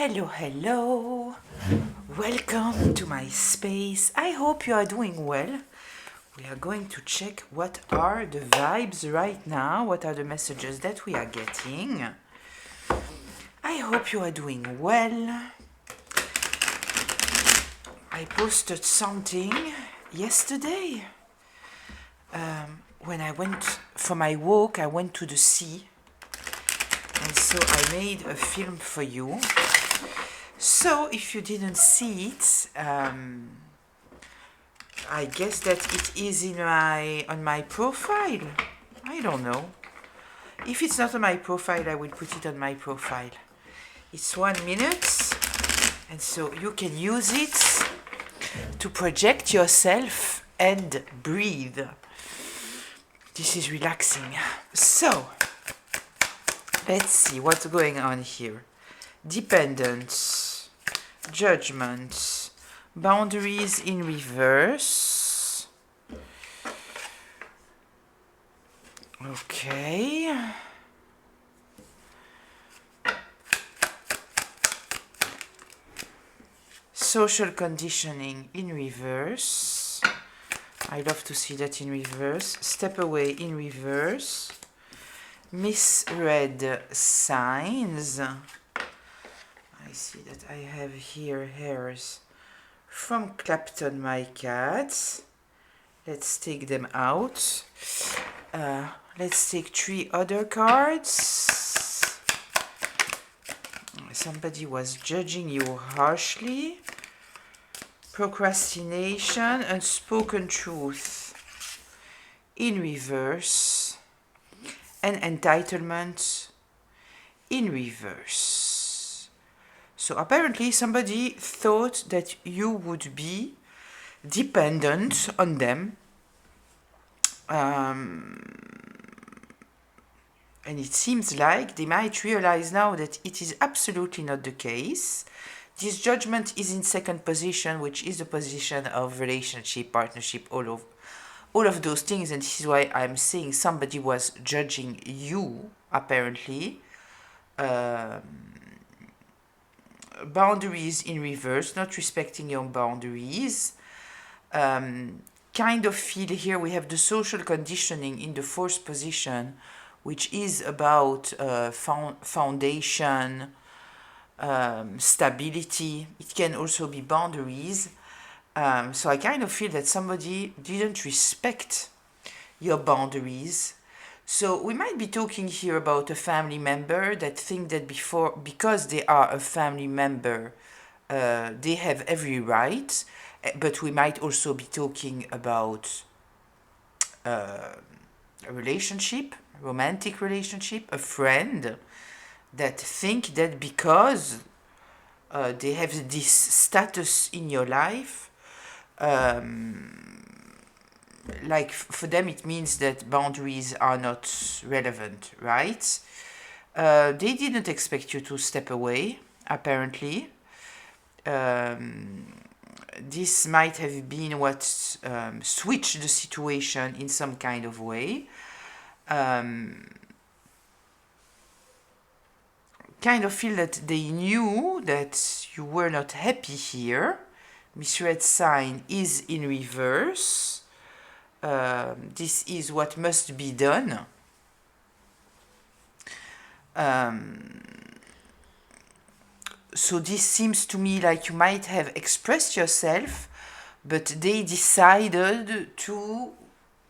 Hello, hello. Welcome to my space. I hope you are doing well. We are going to check what are the vibes right now, what are the messages that we are getting. I hope you are doing well. I posted something yesterday. When I went for my walk, I went to the sea. And so I made a film for you. So if you didn't see it, I guess that it is on my profile. I don't know. If it's not on my profile, I will put it on my profile. It's 1 minute, and so you can use it to project yourself and breathe. This is relaxing. So, let's see what's going on here. Dependence, judgment, boundaries in reverse. Okay. Social conditioning in reverse. I love to see that in reverse. Step away in reverse. Misread signs. I see that I have here hairs from Clapton, my cat. Let's take them out. Let's take 3 other cards. Somebody was judging you harshly. Procrastination, unspoken truth in reverse. And entitlement in reverse. So apparently somebody thought that you would be dependent on them. And it seems like they might realize now that it is absolutely not the case. This judgment is in second position, which is the position of relationship, partnership, all of those things. And this is why I'm saying somebody was judging you, apparently. Boundaries in reverse, not respecting your boundaries. Kind of feel here we have the social conditioning in the fourth position, which is about foundation, stability. It can also be boundaries. So I kind of feel that somebody didn't respect your boundaries. So we might be talking here about a family member that think that because they are a family member, they have every right. But we might also be talking about a relationship, romantic relationship, a friend that think that because they have this status in your life, like for them it means that boundaries are not relevant, right? They didn't expect you to step away, apparently. This might have been what switched the situation in some kind of way. Kind of feel that they knew that you were not happy here. Misread sign is in reverse. This is what must be done. So this seems to me like you might have expressed yourself, but they decided to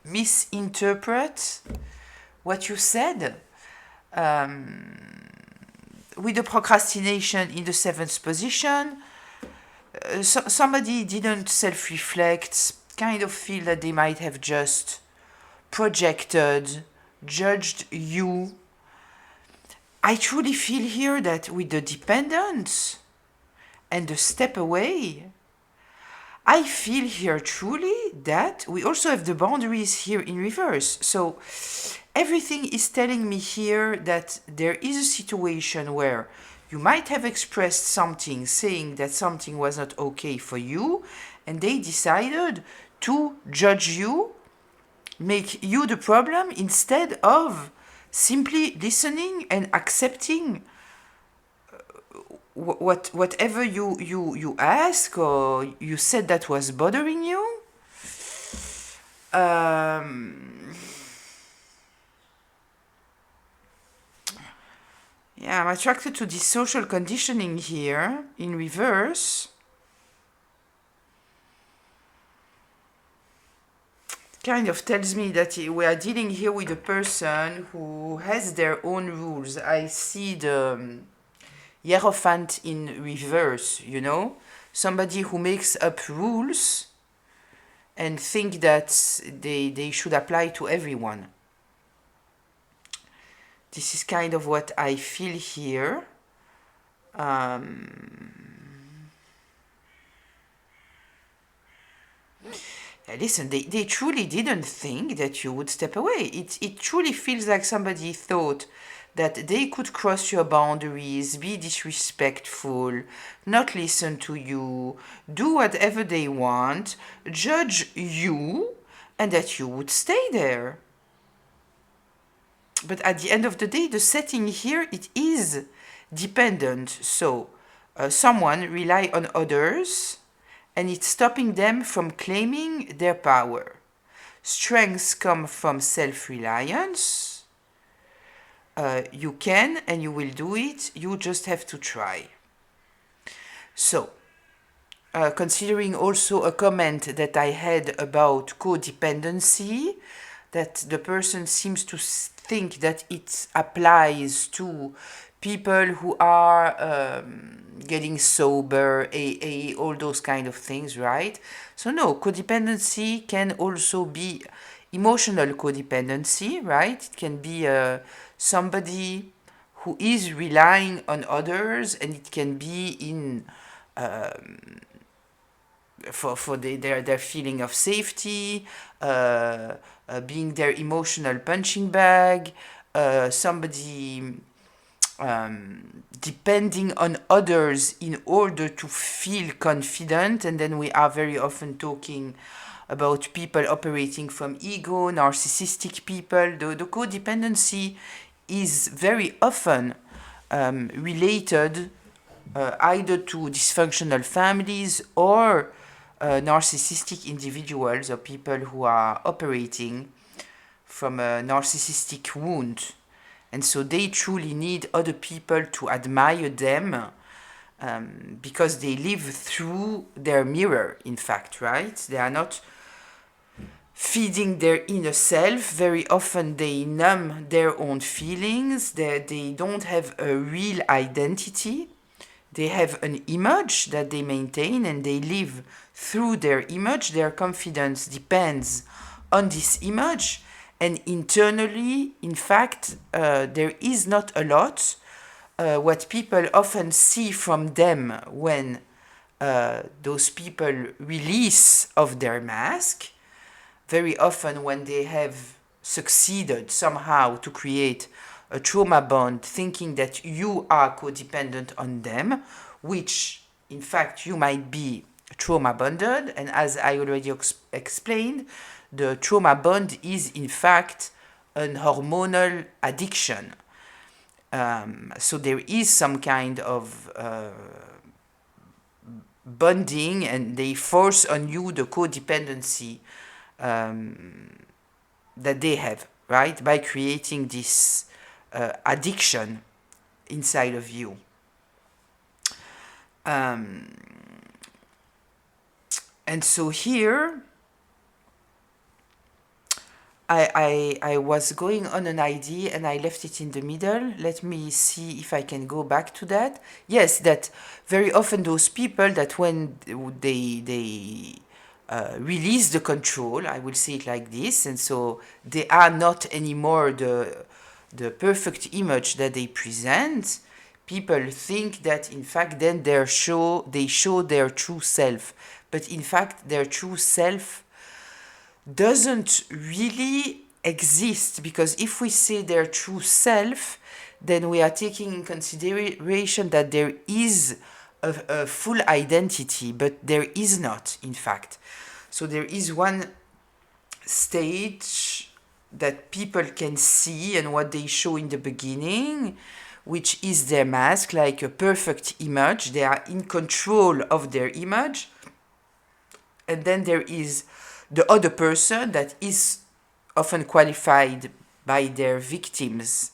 misinterpret what you said. With the procrastination in the 7th position, somebody didn't self-reflect, kind of feel that they might have just projected, judged you. I truly feel here that with the dependence and the step away, I feel here truly that we also have the boundaries here in reverse. So everything is telling me here that there is a situation where you might have expressed something saying that something was not okay for you, and they decided to judge you, make you the problem instead of simply listening and accepting whatever you ask or you said that was bothering you, yeah, I'm attracted to this social conditioning here in reverse. Kind of tells me that we are dealing here with a person who has their own rules. I see the Hierophant in reverse, you know? Somebody who makes up rules and think that they should apply to everyone. This is kind of what I feel here. Listen, they truly didn't think that you would step away. It truly feels like somebody thought that they could cross your boundaries, be disrespectful, not listen to you, do whatever they want, judge you, and that you would stay there. But at the end of the day, the setting here, it is dependent. So someone rely on others, and it's stopping them from claiming their power. Strengths come from self-reliance. You can and you will do it. You just have to try. So, considering also a comment that I had about codependency, that the person seems to think that it applies to people who are getting sober, AA, all those kind of things, right? So no, codependency can also be emotional codependency, right? It can be somebody who is relying on others, and it can be in for their feeling of safety, being their emotional punching bag, somebody depending on others in order to feel confident. And then we are very often talking about people operating from ego, narcissistic people. The codependency is very often related either to dysfunctional families or narcissistic individuals or people who are operating from a narcissistic wound. And so they truly need other people to admire them because they live through their mirror, in fact, right? They are not feeding their inner self. Very often they numb their own feelings. They don't have a real identity. They have an image that they maintain and they live through their image. Their confidence depends on this image. And internally, in fact, there is not a lot. What people often see from them when those people release of their mask, very often when they have succeeded somehow to create a trauma bond, thinking that you are codependent on them, which in fact you might be trauma bonded. And as I already explained, the trauma bond is in fact an hormonal addiction. So there is some kind of bonding, and they force on you the codependency that they have, right? By creating this addiction inside of you. And so here, I was going on an idea and I left it in the middle. Let me see if I can go back to that. Yes, that very often those people that when they release the control, I will say it like this, and so they are not anymore the perfect image that they present. People think that in fact then they show their true self, but in fact their true self doesn't really exist, because if we say their true self, then we are taking in consideration that there is a full identity, but there is not, in fact. So there is one stage that people can see and what they show in the beginning, which is their mask, like a perfect image. They are in control of their image. And then there is the other person that is often qualified by their victims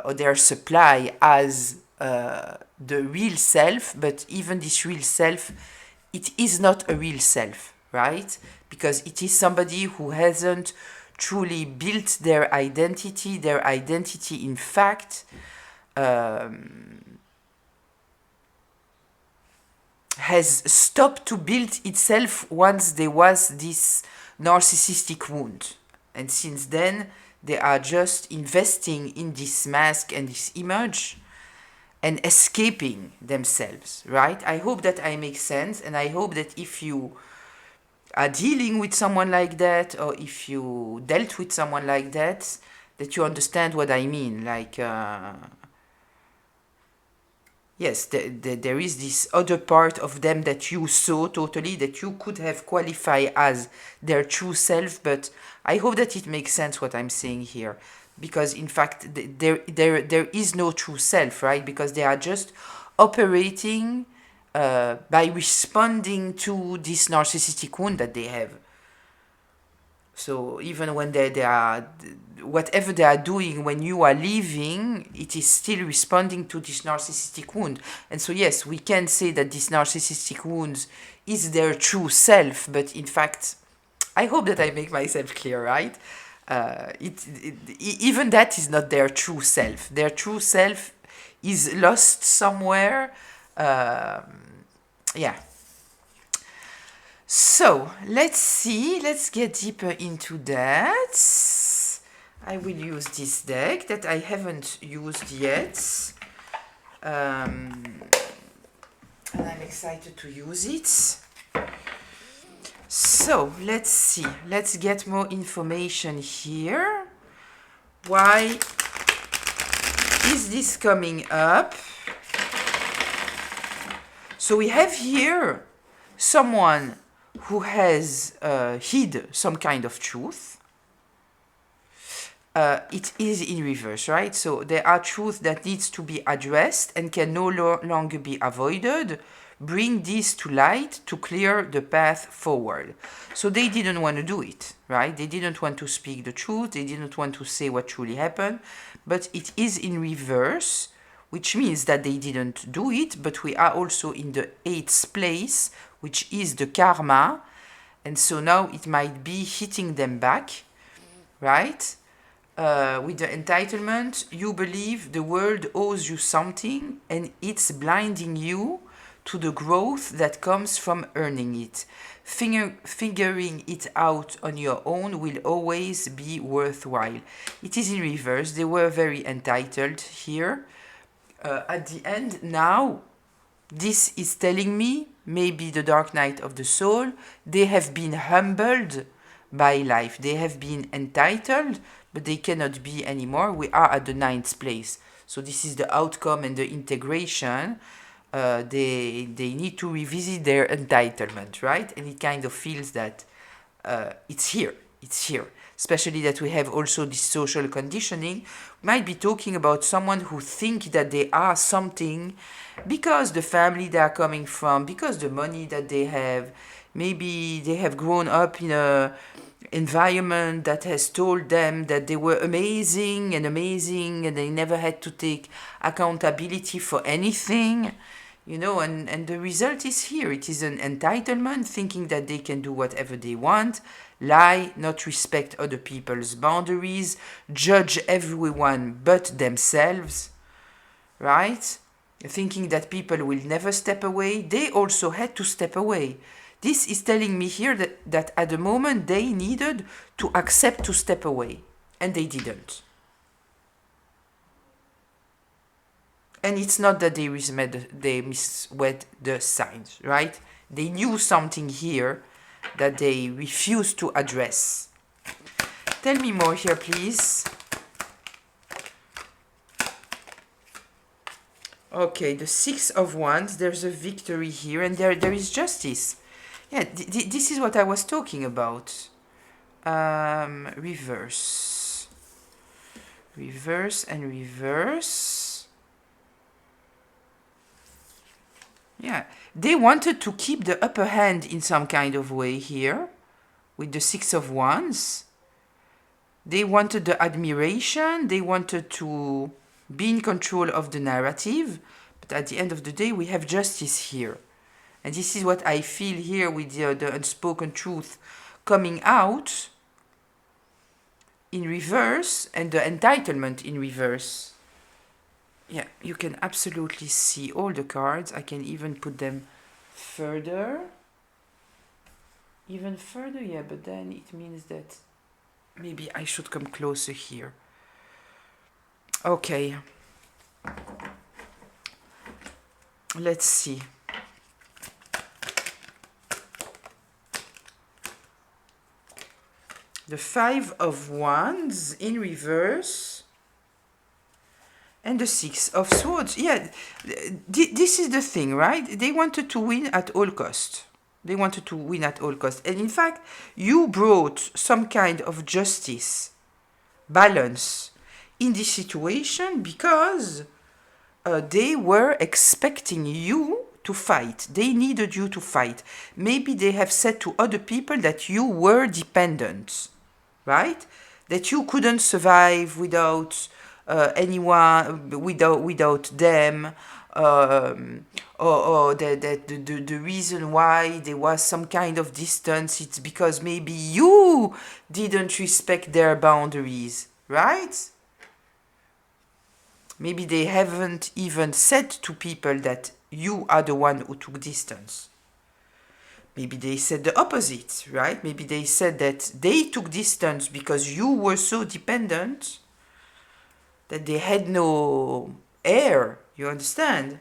or their supply as the real self, but even this real self, it is not a real self, right? Because it is somebody who hasn't truly built their identity. Their identity, in fact, has stopped to build itself once there was this narcissistic wound. And since then, they are just investing in this mask and this image and escaping themselves, right? I hope that I make sense, and I hope that if you are dealing with someone like that, or if you dealt with someone like that you understand what I mean. Like, yes, there is this other part of them that you saw totally, that you could have qualified as their true self, but I hope that it makes sense what I'm saying here. Because in fact, there is no true self, right? Because they are just operating by responding to this narcissistic wound that they have. So even when they are, whatever they are doing when you are leaving, it is still responding to this narcissistic wound. And so yes, we can say that this narcissistic wound is their true self, but in fact, I hope that I make myself clear, right? Even that is not their true self. Their true self is lost somewhere. Yeah. So let's see. Let's get deeper into that. I will use this deck that I haven't used yet. And I'm excited to use it. So let's see. Let's get more information here. Why is this coming up? So we have here someone who has hid some kind of truth. It is in reverse, right? So there are truths that needs to be addressed and can no longer be avoided. Bring this to light to clear the path forward. So they didn't want to do it, right? They didn't want to speak the truth. They didn't want to say what truly happened. But it is in reverse, which means that they didn't do it. But we are also in the 8th place, which is the karma. And so now it might be hitting them back, right? With the entitlement, you believe the world owes you something and it's blinding you to the growth that comes from earning it. Figuring it out on your own will always be worthwhile. It is in reverse. They were very entitled here. At the end, now, this is telling me, maybe the dark night of the soul, they have been humbled by life. They have been entitled, but they cannot be anymore. We are at the 9th place. So this is the outcome and the integration. They need to revisit their entitlement, right? And it kind of feels that it's here. Especially that we have also this social conditioning. We might be talking about someone who think that they are something because the family they are coming from, because the money that they have. Maybe they have grown up in a environment that has told them that they were amazing and they never had to take accountability for anything. And the result is here. It is an entitlement, thinking that they can do whatever they want, lie, not respect other people's boundaries, judge everyone but themselves, right? Thinking that people will never step away. They also had to step away. This is telling me here that at the moment they needed to accept to step away, and they didn't. And it's not that they misread the signs, right? They knew something here that they refused to address. Tell me more here, please. Okay, the 6 of Wands, there's a victory here, and there is justice. Yeah, this is what I was talking about. Reverse and reverse. Yeah, they wanted to keep the upper hand in some kind of way here with the Six of Wands. They wanted the admiration, they wanted to be in control of the narrative, but at the end of the day, we have justice here. And this is what I feel here with the unspoken truth coming out in reverse and the entitlement in reverse. Yeah, you can absolutely see all the cards. I can even put them further. Even further, yeah, but then it means that maybe I should come closer here. Okay. Let's see. The Five of Wands in reverse. And the Six of Swords. Yeah, this is the thing, right? They wanted to win at all cost. They wanted to win at all cost. And in fact, you brought some kind of justice, balance in this situation because they were expecting you to fight. They needed you to fight. Maybe they have said to other people that you were dependent, right? That you couldn't survive without anyone, without them, or that the reason why there was some kind of distance, it's because maybe you didn't respect their boundaries, right? Maybe they haven't even said to people that you are the one who took distance. Maybe they said the opposite, right? Maybe they said that they took distance because you were so dependent that they had no air, you understand?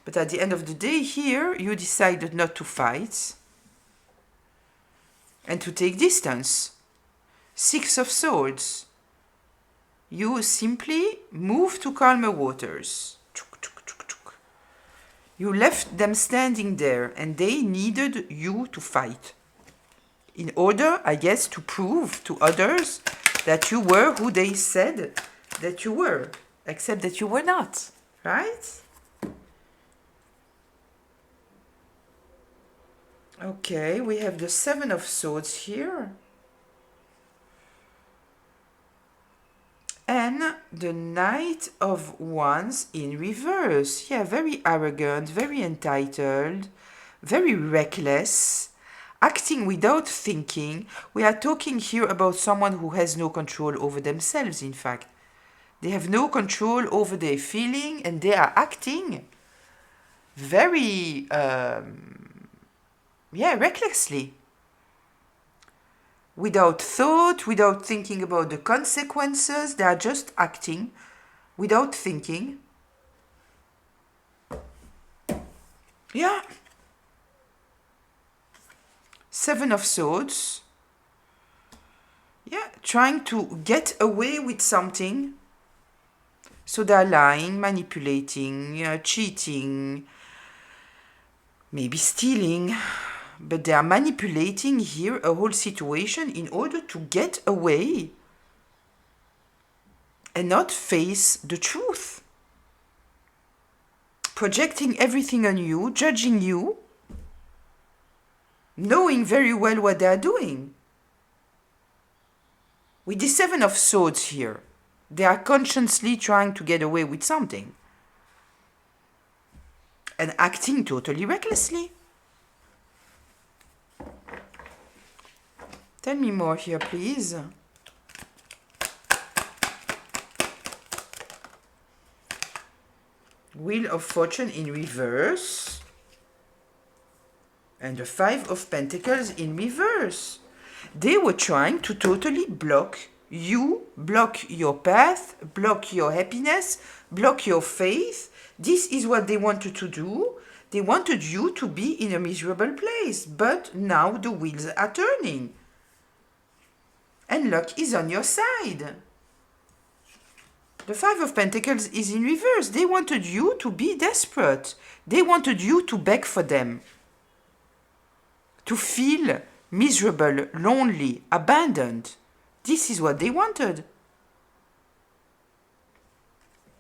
But at the end of the day here, you decided not to fight and to take distance. Six of Swords. You simply move to calmer waters. You left them standing there and they needed you to fight. In order, I guess, to prove to others that you were who they said that you were, except that you were not, right? Okay, we have the Seven of Swords here. And the Knight of Wands in reverse. Yeah, very arrogant, very entitled, very reckless, acting without thinking. We are talking here about someone who has no control over themselves, in fact. They have no control over their feeling and they are acting very, recklessly. Without thought, without thinking about the consequences, they are just acting without thinking. Yeah. Seven of Swords. Yeah, trying to get away with something. So they're lying, manipulating, cheating, maybe stealing, but they are manipulating here a whole situation in order to get away and not face the truth. Projecting everything on you, judging you, knowing very well what they are doing. With the Seven of Swords here, they are consciously trying to get away with something and acting totally recklessly. Tell me more here, please. Wheel of Fortune in reverse. And the Five of Pentacles in reverse. They were trying to totally block you, block your path, block your happiness, block your faith. This is what they wanted to do. They wanted you to be in a miserable place. But now the wheels are turning. And luck is on your side. The Five of Pentacles is in reverse. They wanted you to be desperate. They wanted you to beg for them. To feel miserable, lonely, abandoned. This is what they wanted.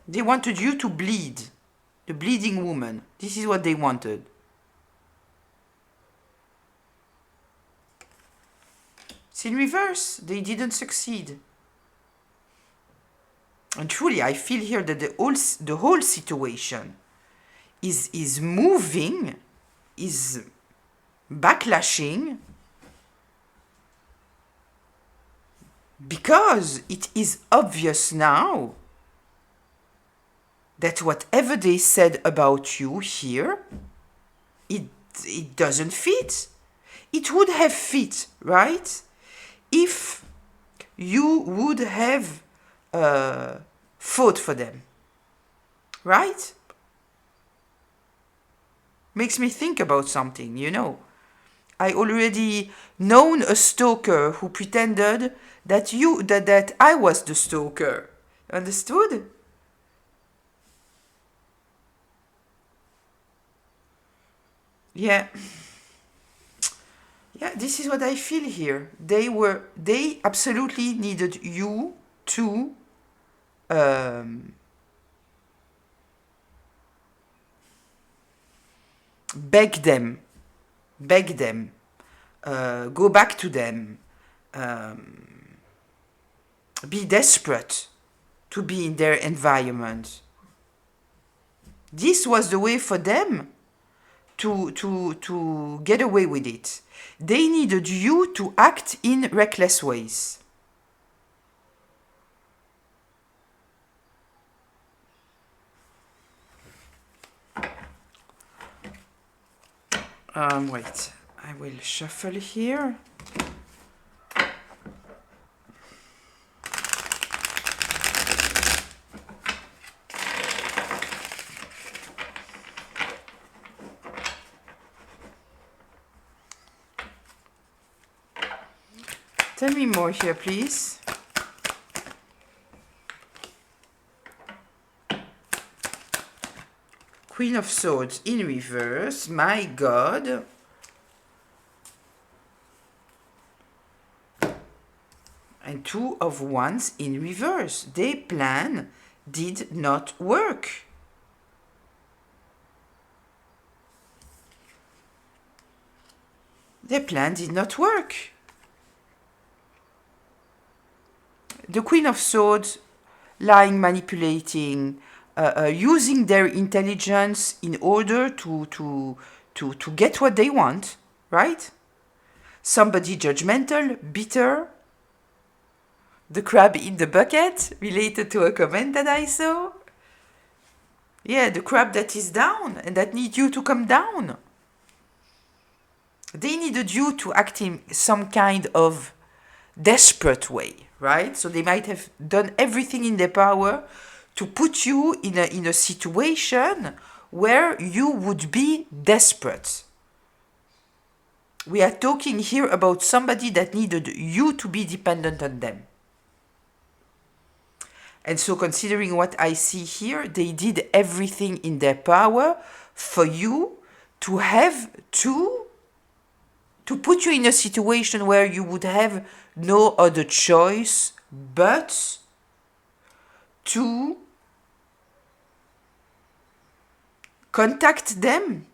They wanted you to bleed. The bleeding woman. This is what they wanted. It's in reverse. They didn't succeed. And truly, I feel here that the whole situation is moving, is backlashing, because it is obvious now that whatever they said about you here, it doesn't fit. It would have fit, right? If you would have fought for them, right? Makes me think about something, you know. I already known a stalker who pretended that I was the stalker. Understood? Yeah. Yeah, this is what I feel here. They absolutely needed you to beg them, go back to them, be desperate to be in their environment. This was the way for them to get away with it. They needed you to act in reckless ways. Wait, I will shuffle here. Tell me more here, please. Queen of Swords in reverse. My God. And Two of Wands in reverse. Their plan did not work. Their plan did not work. The Queen of Swords, lying, manipulating, using their intelligence in order to get what they want, right? Somebody judgmental, bitter. The crab in the bucket, related to a comment that I saw. Yeah, the crab that is down and that needs you to come down. They needed you to act in some kind of desperate way, right? So they might have done everything in their power to put you in a situation where you would be desperate. We are talking here about somebody that needed you to be dependent on them. And so considering what I see here, they did everything in their power for you to have to put you in a situation where you would have no other choice but to contact them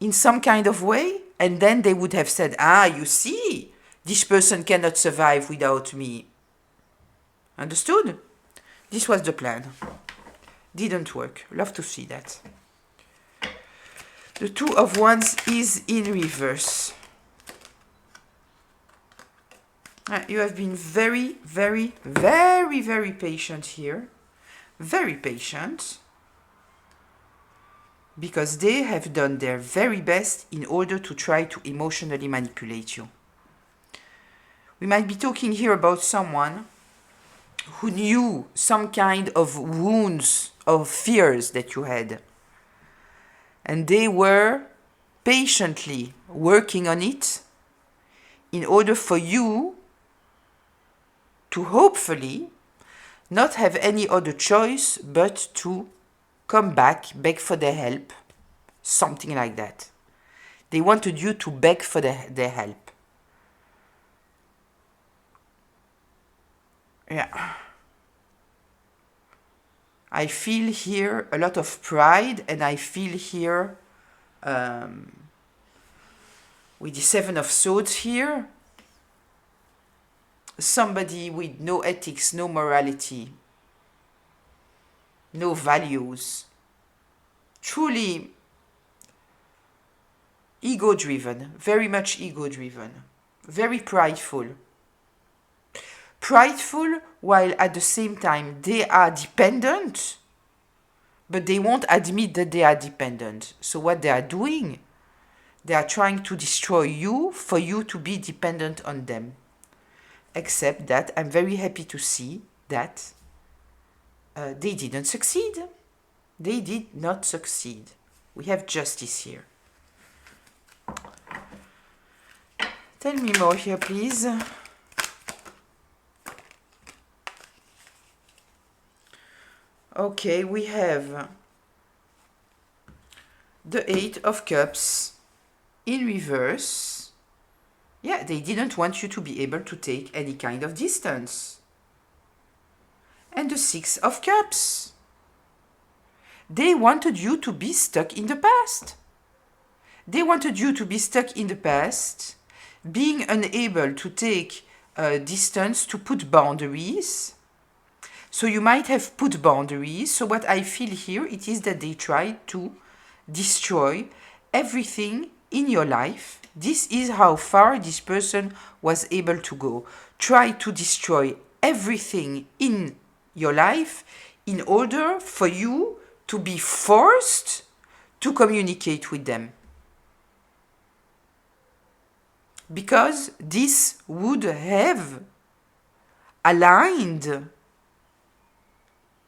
in some kind of way, and then they would have said, you see, this person cannot survive without me. Understood? This was the plan. Didn't work. Love to see that. The Two of Wands is in reverse. You have been very, very, very, very patient here. Very patient. Because they have done their very best in order to try to emotionally manipulate you. We might be talking here about someone who knew some kind of wounds, of fears that you had. And they were patiently working on it in order for you to hopefully not have any other choice but to come back, beg for their help, something like that. They wanted you to beg for their help. Yeah. I feel here a lot of pride, and I feel here with the Seven of Swords here, somebody with no ethics, no morality, no values, truly ego-driven, very much ego-driven, very prideful. Prideful while at the same time they are dependent, but they won't admit that they are dependent. So what they are doing, they are trying to destroy you for you to be dependent on them. Except that I'm very happy to see that they didn't succeed. They did not succeed. We have justice here. Tell me more here, please. Okay, we have the Eight of Cups in reverse. Yeah, they didn't want you to be able to take any kind of distance. And the Six of Cups. They wanted you to be stuck in the past. They wanted you to be stuck in the past, being unable to take distance, to put boundaries. So you might have put boundaries. So what I feel here, it is that they tried to destroy everything in your life. This is how far this person was able to go. Try to destroy everything in your life in order for you to be forced to communicate with them. Because this would have aligned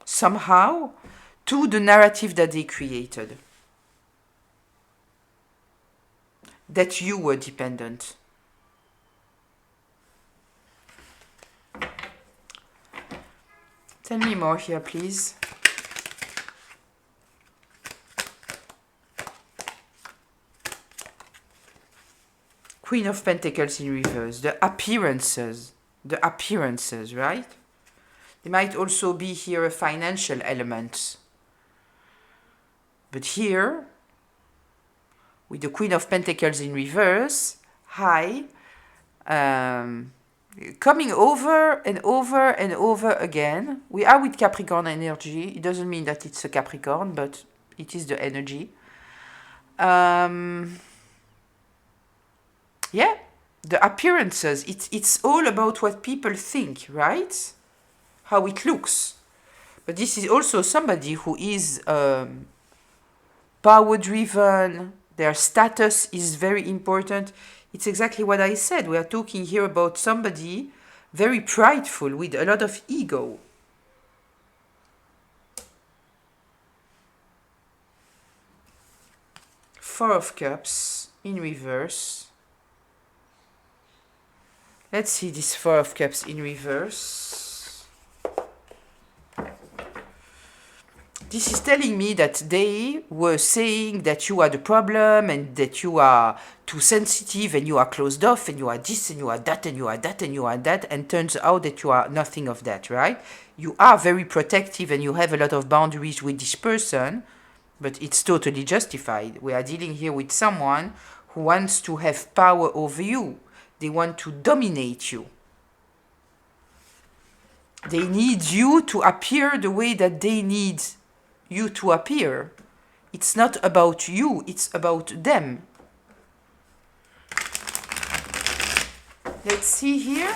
somehow to the narrative that they created. That you were dependent. Tell me more here, please. Queen of Pentacles in reverse. The appearances, right? There might also be here a financial element. But here, with the Queen of Pentacles in reverse, coming over and over and over again. We are with Capricorn energy. It doesn't mean that it's a Capricorn, but it is the energy. Yeah, the appearances. It's all about what people think, right? How it looks. But this is also somebody who is power-driven. Their status is very important. It's exactly what I said. We are talking here about somebody very prideful with a lot of ego. Four of Cups in reverse. Let's see this Four of Cups in reverse. This is telling me that they were saying that you are the problem and that you are too sensitive and you are closed off and you are this and you are that and you are that and you are that, and turns out that you are nothing of that, right? You are very protective and you have a lot of boundaries with this person, but it's totally justified. We are dealing here with someone who wants to have power over you. They want to dominate you. They need you to appear the way that they need you to appear. It's not about you, it's about them. Let's see here.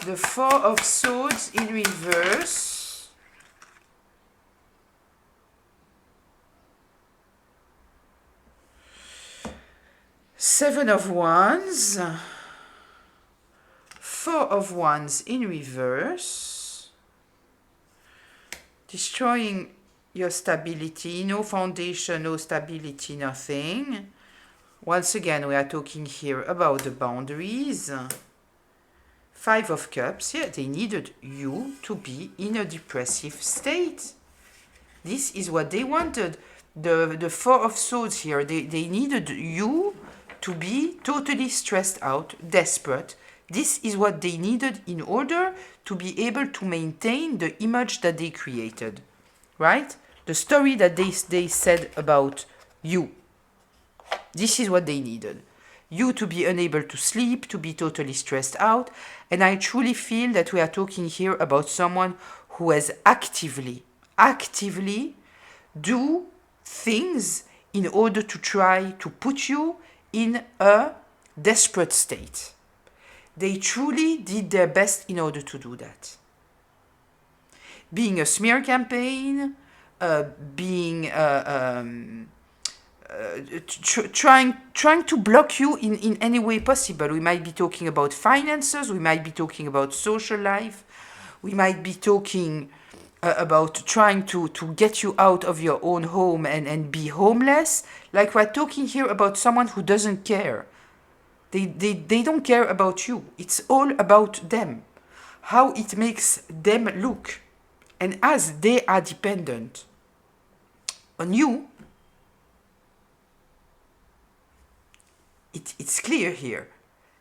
The Four of Swords in reverse. Seven of Wands. Four of Wands in reverse. Destroying your stability. No foundation, no stability, nothing. Once again, we are talking here about the boundaries. Five of Cups. Yeah, they needed you to be in a depressive state. This is what they wanted. The Four of Swords here, they needed you to be totally stressed out, desperate, This is what they needed in order to be able to maintain the image that they created, right? The story that they said about you. This is what they needed. You to be unable to sleep, to be totally stressed out. And I truly feel that we are talking here about someone who has actively do things in order to try to put you in a desperate state. They truly did their best in order to do that. Being a smear campaign, trying to block you in any way possible. We might be talking about finances, we might be talking about social life, we might be talking about trying to get you out of your own home and be homeless. Like, we're talking here about someone who doesn't care. They don't care about you. It's all about them. How it makes them look. And as they are dependent on you, it's clear here.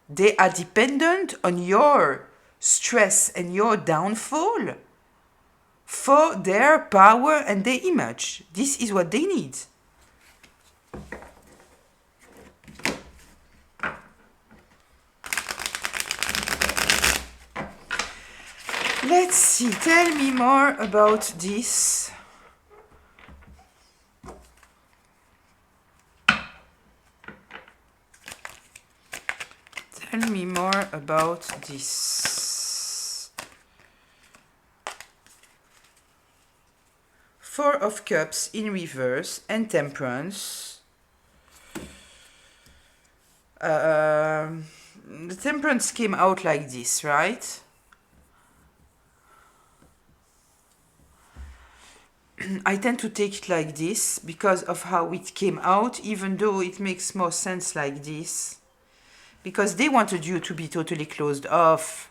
They are dependent on your stress and your downfall for their power and their image. This is what they need. Let's see, tell me more about this. Tell me more about this. Four of Cups in reverse and Temperance. The Temperance came out like this, right? I tend to take it like this because of how it came out, even though it makes more sense like this. Because they wanted you to be totally closed off,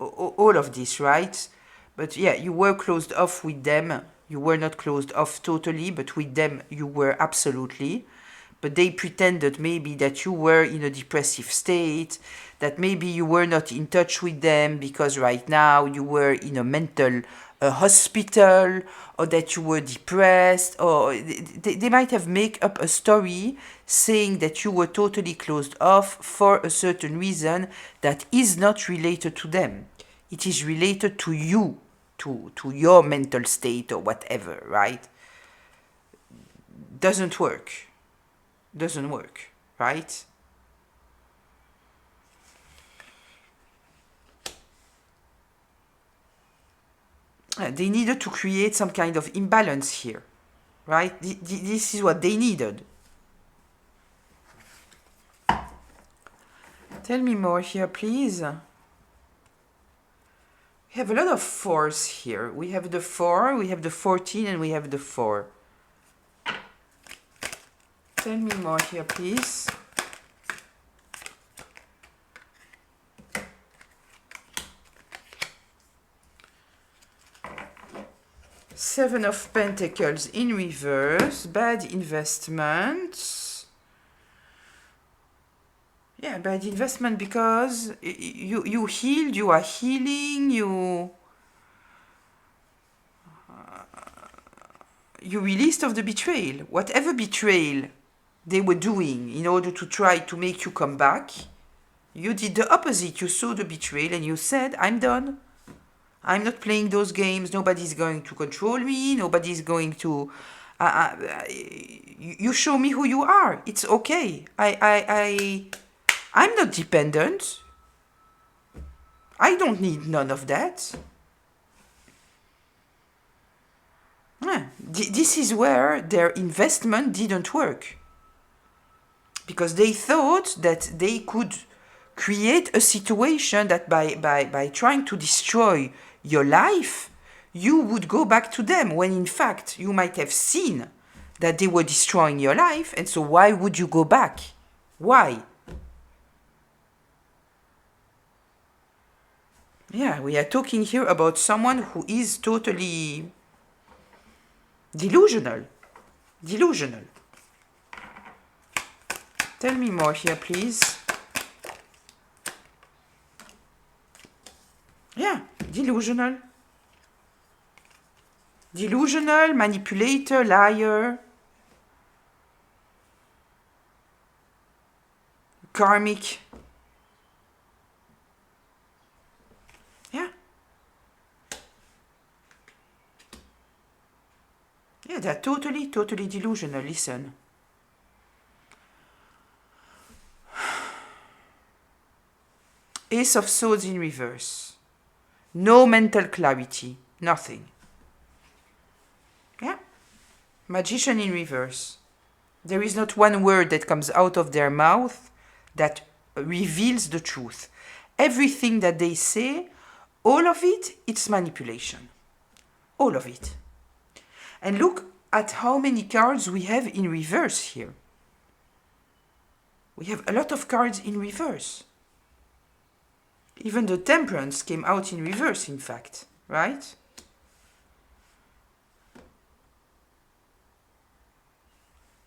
all of this, right? But yeah, you were closed off with them. You were not closed off totally, but with them you were absolutely. But they pretended maybe that you were in a depressive state, that maybe you were not in touch with them because right now you were in a mental hospital, or that you were depressed, or they might have made up a story saying that you were totally closed off for a certain reason that is not related to them. It is related to you, to your mental state or whatever, right? Doesn't work, right? They needed to create some kind of imbalance here, right? This is what they needed. Tell me more here, please. We have a lot of fours here. We have the 4, we have the 14, and we have the 4. Tell me more here, please. Seven of Pentacles in reverse, bad investments. Yeah, bad investment because you healed, you are healing, you released of the betrayal. Whatever betrayal they were doing in order to try to make you come back, you did the opposite. You saw the betrayal and you said, I'm done. I'm not playing those games. Nobody's going to control me. Nobody's going to... you show me who you are. It's okay. I'm not dependent. I don't need none of that. This is where their investment didn't work. Because they thought that they could create a situation that by trying to destroy your life, you would go back to them, when in fact you might have seen that they were destroying your life, and so why would you go back? Why? Yeah, we are talking here about someone who is totally delusional. Delusional. Tell me more here, please. Yeah, delusional. Delusional, manipulator, liar, karmic. Yeah. Yeah, they're totally delusional. Listen. Ace of Swords in reverse. No mental clarity. Nothing. Yeah. Magician in reverse. There is not one word that comes out of their mouth that reveals the truth. Everything that they say, all of it, it's manipulation. All of it. And look at how many cards we have in reverse here. We have a lot of cards in reverse. Even the Temperance came out in reverse, in fact, right?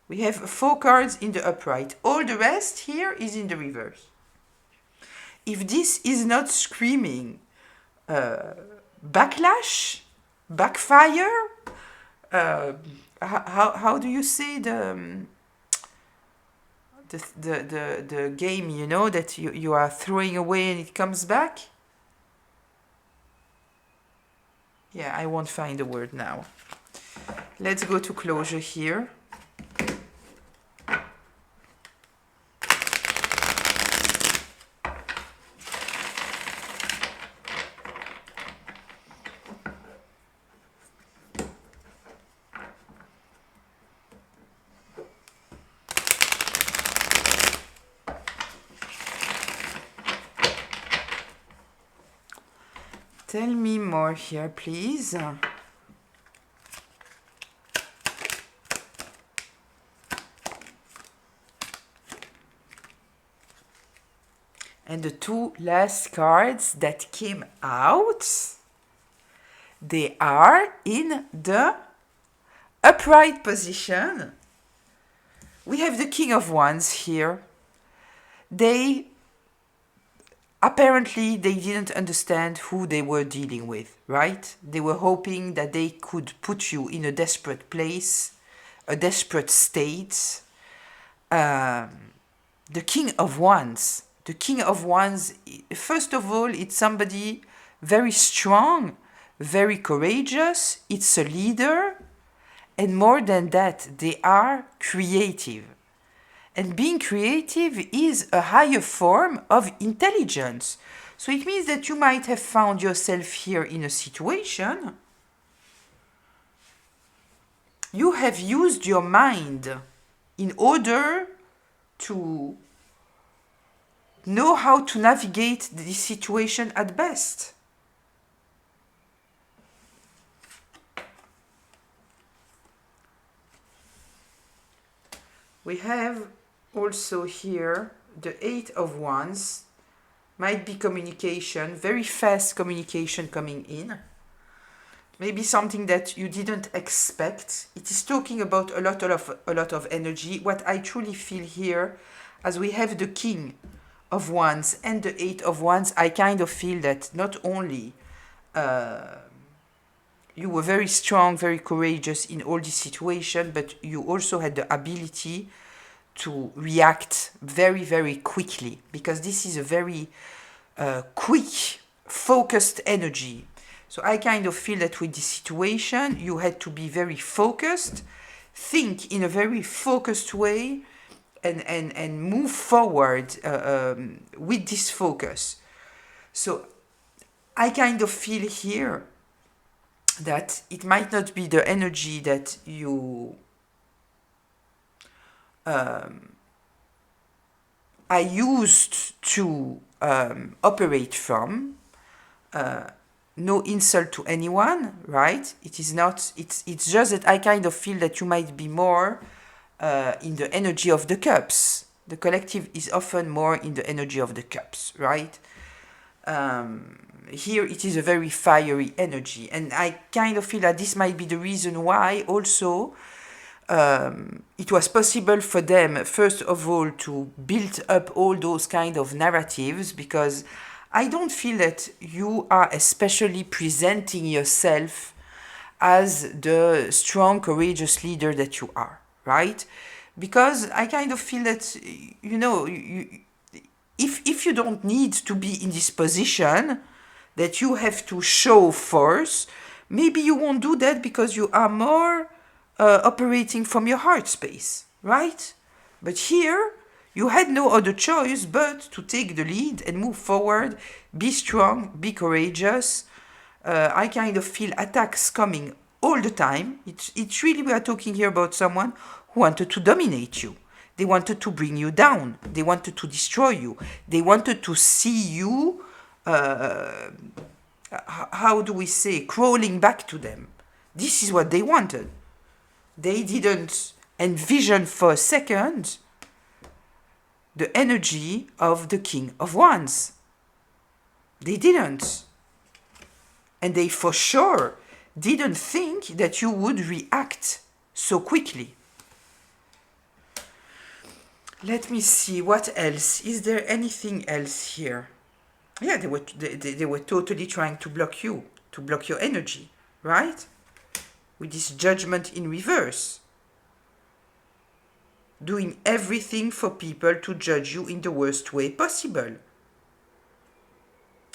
We have 4 cards in the upright. All the rest here is in the reverse. If this is not screaming backlash, backfire, how do you say the game, you know, that you are throwing away and it comes back? Yeah, I won't find the word now. Let's go to closure here. Tell me more here, please. And the 2 last cards that came out, they are in the upright position. We have the King of Wands here. Apparently, they didn't understand who they were dealing with, right? They were hoping that they could put you in a desperate place, a desperate state. The King of Wands. The King of Wands, first of all, it's somebody very strong, very courageous. It's a leader. And more than that, they are creative. And being creative is a higher form of intelligence. So it means that you might have found yourself here in a situation. You have used your mind in order to know how to navigate this situation at best. We have also here the 8 of Wands. Might be communication, very fast communication coming in. Maybe something that you didn't expect. It is talking about a lot of energy. What I truly feel here, as we have the King of Wands and the 8 of Wands, I kind of feel that not only you were very strong, very courageous in all this situation, but you also had the ability to react very, very quickly, because this is a very quick, focused energy. So I kind of feel that with this situation, you had to be very focused, think in a very focused way, and move forward with this focus. So I kind of feel here that it might not be the energy that you I used to operate from. No insult to anyone, right? It is not, it's just that I kind of feel that you might be more in the energy of the cups. The collective is often more in the energy of the cups, right? Here it is a very fiery energy, and I kind of feel that this might be the reason why also it was possible for them, first of all, to build up all those kind of narratives, because I don't feel that you are especially presenting yourself as the strong, courageous leader that you are, right? Because I kind of feel that, if you don't need to be in this position, that you have to show force, maybe you won't do that because you are more operating from your heart space, right? But here, you had no other choice but to take the lead and move forward, be strong, be courageous. I kind of feel attacks coming all the time. It's really, we are talking here about someone who wanted to dominate you. They wanted to bring you down. They wanted to destroy you. They wanted to see you, how do we say, crawling back to them. This is what they wanted. They didn't envision for a second the energy of the King of Wands. They didn't. And they for sure didn't think that you would react so quickly. Let me see, what else? Is there anything else here? Yeah, they were totally trying to block you, to block your energy, right? With this judgment in reverse. Doing everything for people to judge you in the worst way possible.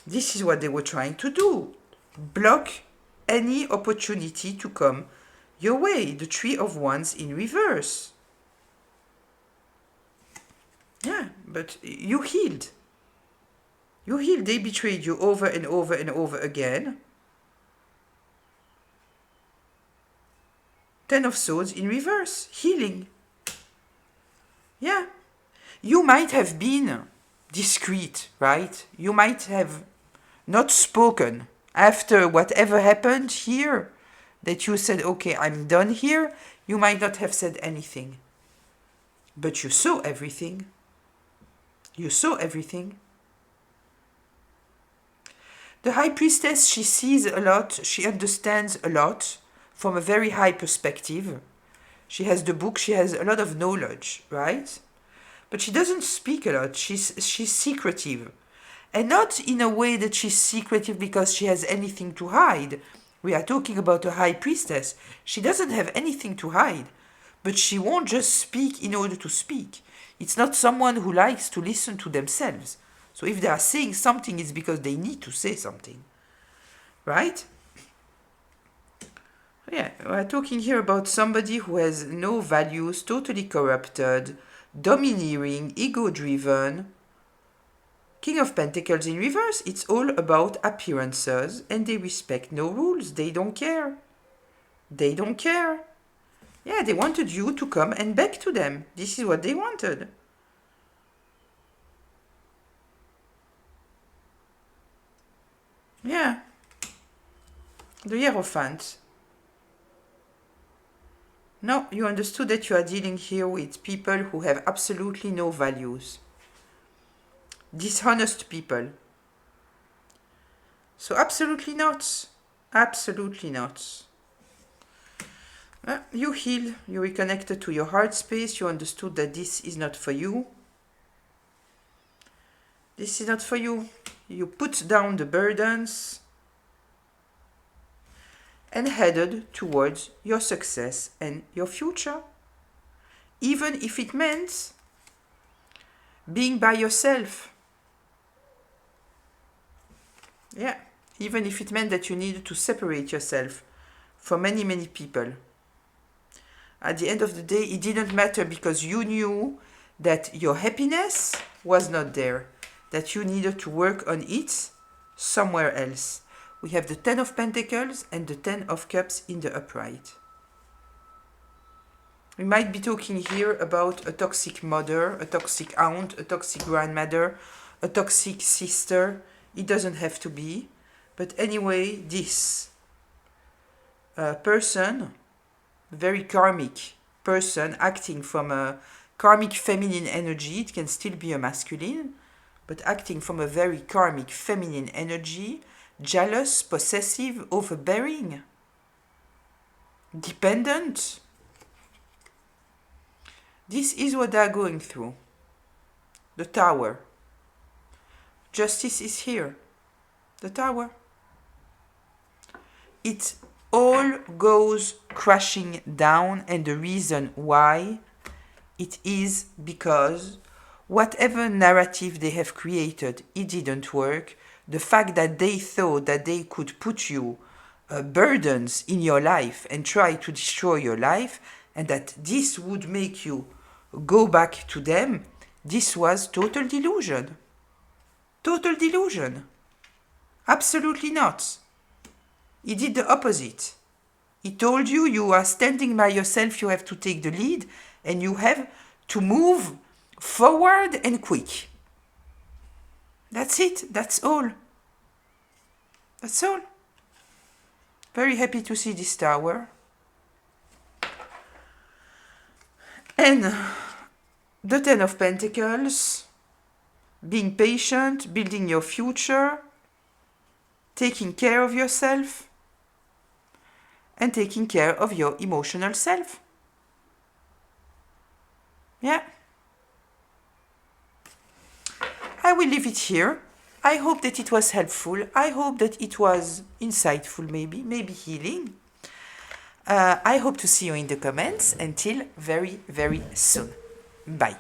This is what they were trying to do. Block any opportunity to come your way. The Three of Wands in reverse. Yeah, but you healed. You healed. They betrayed you over and over and over again. Ten of Swords in reverse. Healing. Yeah. You might have been discreet, right? You might have not spoken after whatever happened here, that you said, okay, I'm done here. You might not have said anything. But you saw everything. You saw everything. The High Priestess, she sees a lot, she understands a lot from a very high perspective. She has the book, she has a lot of knowledge, right? But she doesn't speak a lot, she's secretive. And not in a way that she's secretive because she has anything to hide. We are talking about a High Priestess. She doesn't have anything to hide. But she won't just speak in order to speak. It's not someone who likes to listen to themselves. So if they are saying something, it's because they need to say something. Right? Yeah, we're talking here about somebody who has no values, totally corrupted, domineering, ego-driven. King of Pentacles in reverse, it's all about appearances, and they respect no rules. They don't care. They don't care. Yeah, they wanted you to come and beg to them. This is what they wanted. Yeah. The Hierophant. No, you understood that you are dealing here with people who have absolutely no values. Dishonest people. So absolutely not. Absolutely not. You healed, you reconnected to your heart space, you understood that this is not for you. This is not for you. You put down the burdens and headed towards your success and your future. Even if it meant being by yourself. Yeah, even if it meant that you needed to separate yourself from many, many people. At the end of the day, it didn't matter because you knew that your happiness was not there, that you needed to work on it somewhere else. We have the Ten of Pentacles and the Ten of Cups in the upright. We might be talking here about a toxic mother, a toxic aunt, a toxic grandmother, a toxic sister. It doesn't have to be. But anyway, this person, very karmic person, acting from a karmic feminine energy, it can still be a masculine, but acting from a very karmic feminine energy, jealous, possessive, overbearing, dependent. This is what they're going through. The Tower. Justice is here. The Tower. It all goes crashing down, and the reason why it is because whatever narrative they have created, it didn't work. The fact that they thought that they could put you burdens in your life and try to destroy your life, and that this would make you go back to them, this was total delusion. Total delusion. Absolutely not. He did the opposite. He told you you are standing by yourself, you have to take the lead, and you have to move forward and quick. That's it. That's all. That's all. Very happy to see this Tower. And the Ten of Pentacles, being patient, building your future, taking care of yourself, and taking care of your emotional self. Yeah. I will leave it here. I hope that it was helpful. I hope that it was insightful, maybe healing. I hope to see you in the comments. Until very, very soon. Bye.